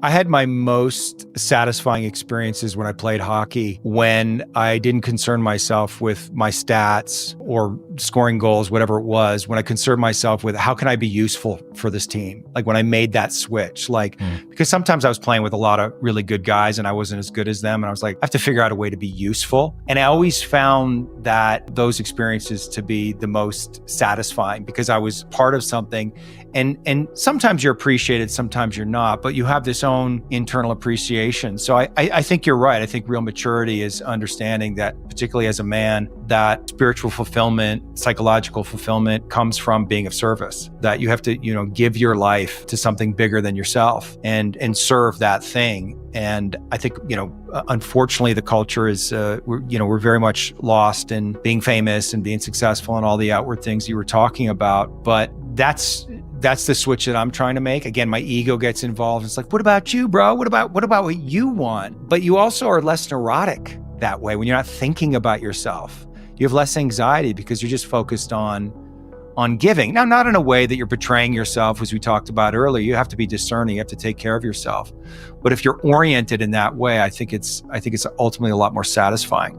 I had my most satisfying experiences when I played hockey, when I didn't concern myself with my stats or scoring goals, whatever it was, when I concerned myself with how can I be useful for this team? Like when I made that switch, because sometimes I was playing with a lot of really good guys and I wasn't as good as them. And I was like, I have to figure out a way to be useful. And I always found that those experiences to be the most satisfying because I was part of something. And sometimes you're appreciated, sometimes you're not, but you have this own internal appreciation. So I think you're right. I think real maturity is understanding that, particularly as a man, that spiritual fulfillment, psychological fulfillment comes from being of service, that you have to, give your life to something bigger than yourself and serve that thing. And I think, unfortunately, the culture is, we're very much lost in being famous and being successful and all the outward things you were talking about. But that's the switch that I'm trying to make. Again, my ego gets involved. It's like, what about you, bro? What about what you want? But you also are less neurotic that way when you're not thinking about yourself. You have less anxiety because you're just focused on giving. Now, not in a way that you're betraying yourself, as we talked about earlier. You have to be discerning. You have to take care of yourself. But if you're oriented in that way, I think it's ultimately a lot more satisfying.